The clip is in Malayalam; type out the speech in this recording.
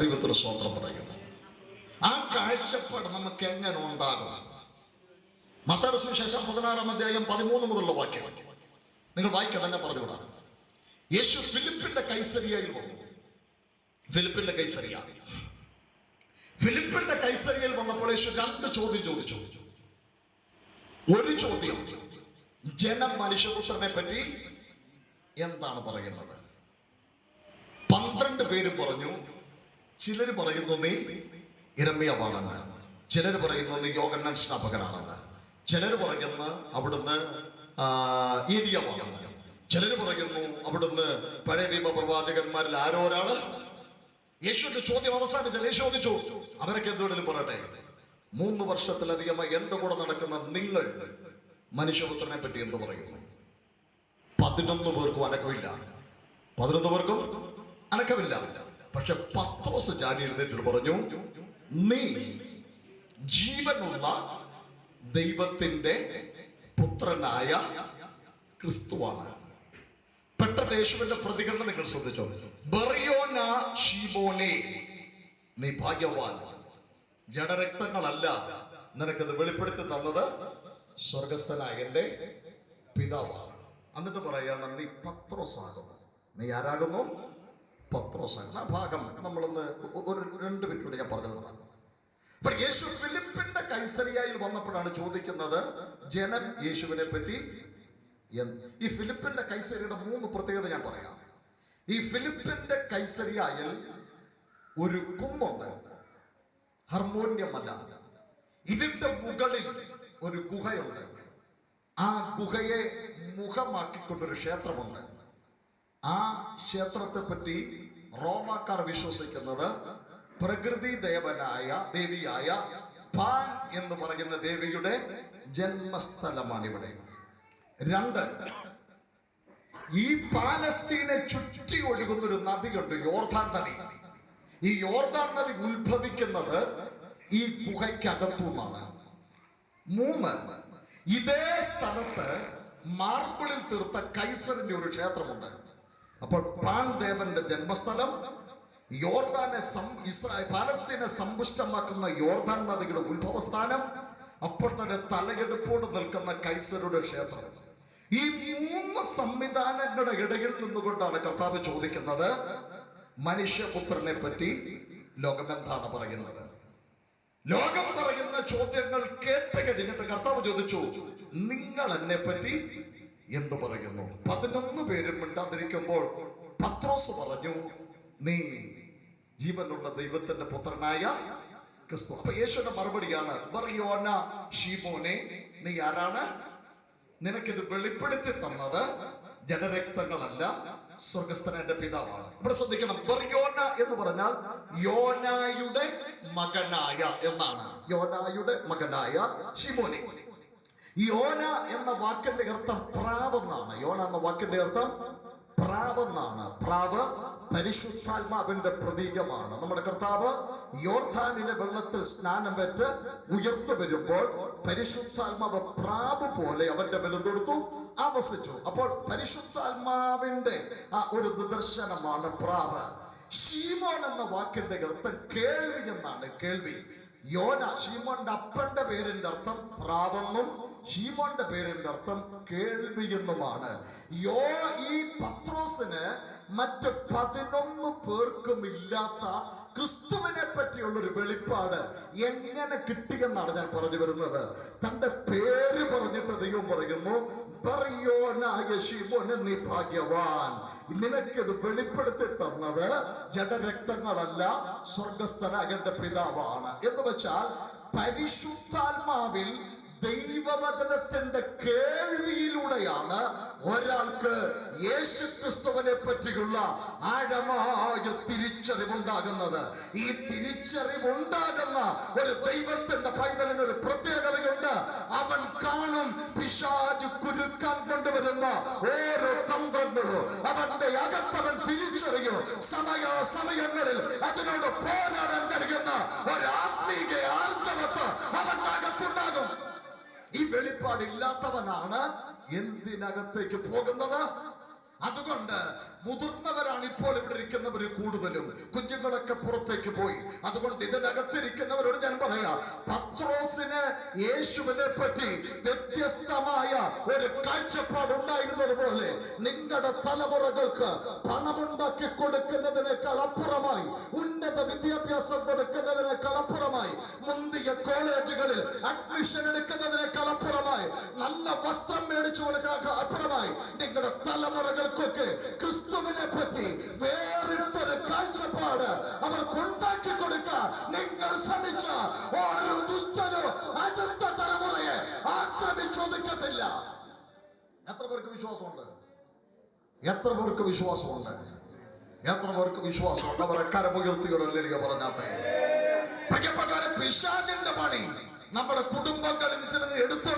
ദൈവത്തിന് സ്വന്തം പറയുന്നു. ആ കാഴ്ചപ്പാട് നമുക്ക് എങ്ങനെ ഉണ്ടാകും? മത്തായിയുടെ സുവിശേഷം 16-ാം അധ്യായം 13 മുതലുള്ള വാക്യം നിങ്ങൾ വായിക്കണം, ഞാൻ പറഞ്ഞുകൂടാ. യേശു ഫിലിപ്പിന്റെ കൈസരിയയിൽ വന്നു. ഫിലിപ്പിന്റെ കൈസരിയയിൽ വന്നപ്പോൾ യേശു 2 ചോദ്യം ചോദിച്ചു. ഒരു ചോദ്യം, ജനം മനുഷ്യപുത്രനെ പറ്റി എന്താണ് പറയുന്നത്? 12 പേരും പറഞ്ഞു. ചിലർ പറയുന്നു നീ യിരെമ്യാവാണെന്ന്, ചിലർ പറയുന്നു നീ യോഹന്നാൻ സ്നാപകനാണെന്ന്, ചിലർ പറയുന്നു അവിടുന്ന് ഏലിയാവാണെന്ന്, ചിലർ പറയുന്നു അവിടുന്ന് പഴയ നിയമ പ്രവാചകന്മാരിൽ ആരോ ഒരാള്. യേശുവിന്റെ ചോദ്യം അവസാനിച്ചാൽ യേശു ചോദിച്ചു, അവരൊക്കെ എന്തുകൊണ്ടും പറയട്ടെ, 3 വർഷത്തിലധികമായി എന്റെ കൂടെ നടക്കുന്ന നിങ്ങൾ മനുഷ്യപുത്രനെ പറ്റി എന്ത് പറയുന്നു? 11 പേർക്കും അനക്കമില്ല. 11 പേർക്കും അനക്കമില്ല. പക്ഷെ പത്രോസ് ചാടി എഴുന്നേറ്റ് പറഞ്ഞു, നീ ജീവനുള്ള ദൈവത്തിന്റെ പുത്രനായ ക്രിസ്തുവാണ്. പെട്ടെന്ന് യേശുവിന്റെ പ്രതികരണം നിങ്ങൾ ശ്രദ്ധിച്ചോ. ബറിയോന ശീമോനെ, നീ ഭാഗ്യവാൻ, ജഡരക്തങ്ങളല്ല നിനക്കത് വെളിപ്പെടുത്തി തന്നത് സ്വർഗസ്ഥനായ എൻ്റെ പിതാവാണ്. എന്നിട്ട് പറയാണ്, നീ പത്രോസാകുന്നു. നീ ആരാകുന്നു? പത്രോസാകുന്നു. ആ ഭാഗം നമ്മളൊന്ന് ഒരു 2 മിനിറ്റ് കൂടി ഞാൻ പറഞ്ഞു തരാം. അപ്പോൾ യേശു ഫിലിപ്പിന്റെ കൈസരിയയിൽ വന്നപ്പോഴാണ് ചോദിക്കുന്നത്, ജനം യേശുവിനെ പറ്റി. ഈ ഫിലിപ്പിന്റെ കൈസരിയുടെ 3 പ്രത്യേകത ഞാൻ പറയാം. ഈ ഫിലിപ്പിന്റെ കൈസരിയയിൽ ഒരു കുന്നുണ്ട്, ഹർമോന്യമല്ല. ഇതിന്റെ മുകളിൽ ഒരു ഗുഹയുണ്ട്. ആ ഗുഹയെ മുഖമാക്കിക്കൊണ്ടൊരു ക്ഷേത്രമുണ്ട്. ആ ക്ഷേത്രത്തെ പറ്റി റോമാക്കാർ വിശ്വസിക്കുന്നത് പ്രകൃതി ദേവിയായ പാൻ എന്ന് പറയുന്ന ദേവിയുടെ ജന്മസ്ഥലമാണ് ഇവിടെ. 2, ഈ പാലസ്തീനെ ചുറ്റി ഒഴുകുന്നൊരു നദിയുണ്ട്, യോർദാൻ നദി. ഈ യോർദാൻ നദി ഉത്ഭവിക്കുന്നത് ഈ ഗുഹയ്ക്കകത്തുനിന്നാണ്. 3, ഇതേ സ്ഥലത്ത് മാർബിളിൽ തീർത്ത കൈസറിന്റെ ഒരു ക്ഷേത്രമുണ്ട്. അപ്പോൾ പാൻ ദേവന്റെ ജന്മസ്ഥലം, യോർദാനെ പാലസ്തീനെ സമ്പുഷ്ടമാക്കുന്ന യോർദാൻ നദിയുടെ ഉത്ഭവസ്ഥാനം, അപ്പോൾ തന്നെ തലയെടുപ്പോട് നിൽക്കുന്ന കൈസരുടെ ക്ഷേത്രം. ഈ 3 സംവിധാനങ്ങളുടെ ഇടയിൽ നിന്നുകൊണ്ടാണ് കർത്താവ് ചോദിക്കുന്നത്, മനുഷ്യപുത്രനെ പറ്റി ലോകം എന്താണ് പറയുന്നത്? ലോകം പറയുന്ന ചോദ്യങ്ങൾ കേട്ട് കഴിഞ്ഞിട്ട് കർത്താവ് ചോദിച്ചു, നിങ്ങൾ എന്നെ പറ്റി എന്തു പറയുന്നു? 11 പേരും മിണ്ടാതിരിക്കുമ്പോൾ പത്രോസ് പറഞ്ഞു, നീ ജീവനുള്ള ദൈവത്തിന്റെ പുത്രനായ ക്രിസ്തു. അപ്പൊ യേശുവിന്റെ മറുപടിയാണ്, ബറിയോന ശീമോനെ, നീ ആരാണ്? നിനക്കിത് വെളിപ്പെടുത്തി തന്നത് ജഡരക്തങ്ങളല്ല, സ്വർഗസ്ഥനായ പിതാവാണ്. ഇവിടെ ശ്രദ്ധിക്കണം, ബറിയോന എന്ന് പറഞ്ഞാൽ യോനായുടെ മകനായ എന്നാണ്. യോനായുടെ മകനായ ശീമോനെ. യോന എന്ന വാക്കിന്റെ അർത്ഥം പ്രാവെന്നാണ്. യോന എന്ന വാക്കിന്റെ അർത്ഥം പ്രാവെന്നാണ്. പ്രാവ് പരിശുദ്ധാത്മാവിന്റെ പ്രതീകമാണ്. നമ്മുടെ കർത്താവ് യോർദാനിലെ വെള്ളത്തിൽ സ്നാനം പെറ്റ് ഉയർന്നു വരുമ്പോൾ പരിശുദ്ധാത്മാവ് പ്രാവ് പോലെ അവന്റെ മേൽ തൊടുത്തു ആവസിച്ചു. അപ്പോൾ പരിശുദ്ധാത്മാവിന്റെ ആ ഒരു നിദർശനമാണ് പ്രാവ്. ശീമോൻ എന്ന വാക്കിന്റെ അർത്ഥം കേൾവി എന്നാണ്. കേൾവി. യോന, ശീമോന്റെ അപ്പന്റെ പേരിന്റെ അർത്ഥം പ്രാവെന്നും ശീമോന്റെ പേരിന്റെ അർത്ഥം കേൾവി എന്നുമാണ്. ഈ പത്രോസിന് മറ്റ് 11 പേർക്കും ഇല്ലാത്ത ക്രിസ്തുവിനെ പറ്റിയുള്ളൊരു വെളിപ്പാട് എങ്ങനെ കിട്ടിയെന്നാണ് ഞാൻ പറഞ്ഞു വരുന്നത്. തന്റെ പേര് പറഞ്ഞിട്ട് ദൈവം പറയുന്നു, ബറിയോനായ ശീമോനെ, നീ ഭാഗ്യവാൻ, നിനക്കിത് വെളിപ്പെടുത്തി തന്നത് ജഡരക്തങ്ങളല്ല, സ്വർഗസ്ഥനായ എൻ്റെ പിതാവാണ്. എന്ന് വെച്ചാൽ പരിശുദ്ധാത്മാവിൽ ദൈവവചനത്തിന്റെ കേൾവിയിലൂടെയാണ് ഒരാൾക്ക് യേശു ക്രിസ്തുവിനെ പറ്റിയുള്ള ആഴമായ തിരിച്ചറിവുണ്ടാകുന്നത്. ഈ തിരിച്ചറിവുണ്ടാകുന്ന ഒരു ദൈവത്തിന്റെ പൈതലിന് ഒരു പ്രത്യേകതയുണ്ട്. അവൻ കാണും പിശാച് കുരുക്കാൻ കൊണ്ടുവരുന്ന ഓരോ തന്ത്രങ്ങളും അവന്റെ അകത്തവൻ തിരിച്ചറിയും. സമയങ്ങളിൽ അതിനോട് പോരാടാൻ കഴിയുന്ന ഒരു ആത്മീക ആർജവത്ത് അവന്റെ അകത്തുണ്ടാകും. ഈ വെളിപ്പാടില്ലാത്തവനാണ് എന്തിനകത്തേക്ക് പോകുന്നത്. അതുകൊണ്ട് മുതിർന്നവരാണ് ഇപ്പോൾ ഇവിടെ ഇരിക്കുന്നവർ കൂടുതലും. കുഞ്ഞു ചോദ്യങ്ങളൊക്കെ പുറത്തേക്ക് പോയി. അതുകൊണ്ട് ഇതിനകത്തിരിക്കുന്നവരോട് ഞാൻ പറയാ, പത്രോസിന് യേശുവിനെ പറ്റി വ്യത്യസ്തമായ ഒരു കാഴ്ചപ്പാട് ഉണ്ടായിരുന്നത് പോലെ നിങ്ങളുടെ തലമുറകൾക്ക് പണമുണ്ടാക്കി കൊടുക്കുന്നതിനേക്കാൾ അപ്പുറമായി, ഉന്നത വിദ്യാഭ്യാസം കൊടുക്കുന്നതിനേക്കാൾ അപ്പുറമായി, മുന്തിയ കോളേജുകളിൽ അഡ്മിഷൻ എടുക്കുന്നതിനേക്കാൾ അപ്പുറമായി, നല്ല വസ്ത്രം മേടിച്ചു കൊടുക്കാൻ അപ്പുറമായി നിങ്ങളുടെ തലമുറകൾക്കൊക്കെ ക്രിസ്തുവിനെ പറ്റി വേറിട്ടൊരു കാഴ്ചപ്പാട് അവർക്ക് ഉണ്ടാക്കി കൊടുക്കാൻ നിങ്ങൾ ശ്രമിച്ച ഓരോ ദുഷ്ടനോ അടുത്ത തലമുറയെ ആക്രമിച്ചൊതുക്കത്തില്ല. എത്ര പേർക്ക് വിശ്വാസമുണ്ട്? എത്ര പേർക്ക് വിശ്വാസമുണ്ട്? എത്ര പേർക്ക് വിശ്വാസമുണ്ട്? അവരെ കരമുയർത്തിയൊരല്ലേക്ക് പറഞ്ഞാട്ടെ. പിശാചിന്റെ പണി നമ്മുടെ കുടുംബങ്ങളിൽ ചിലത് എടുത്തോണ്ട്